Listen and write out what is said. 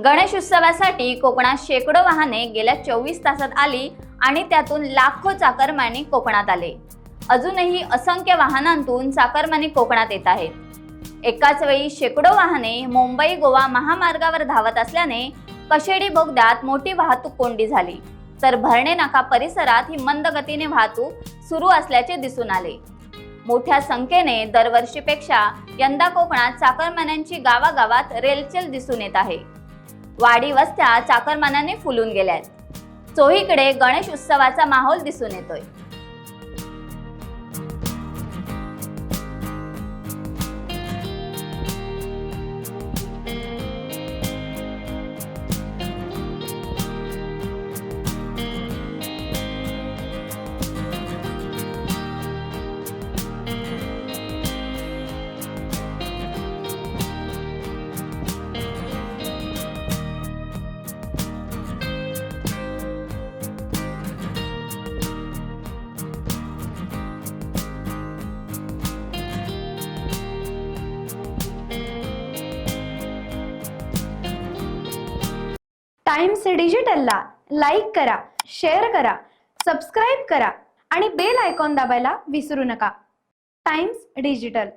गणेश उत्सवासाठी कोकणात शेकडो वाहने गेल्या 24 तासात आली आणि त्यातून लाखो चाकरमानी कोकणात आले। अजूनही असंख्य वाहनांतून चाकरमानी कोकणात येत आहेत। एकाच वेळी शेकडो वाहने मुंबई गोवा महामार्गावर धावत असल्याने कशेडी बोगद्यात मोठी वाहतूक कोंडी झाली, तर भरणे नाका परिसरात ही मंद गतीने वाहतूक सुरू असल्याचे दिसून आले। मोठ्या संख्येने दरवर्षीपेक्षा यंदा कोकणात चाकरमान्यांची गावागावात रेलचेल दिसून येत आहे। वाडी वस्त्या चाकरमान्याने फुलून गेल्यात। चोहीकडे गणेश उत्सवाचा माहोल दिसून येतोय। टाइम्स डिजिटलला लाईक करा, शेअर करा, सबस्क्राईब करा आणि बेल आयकॉन दाबायला विसरू नका। Times digital.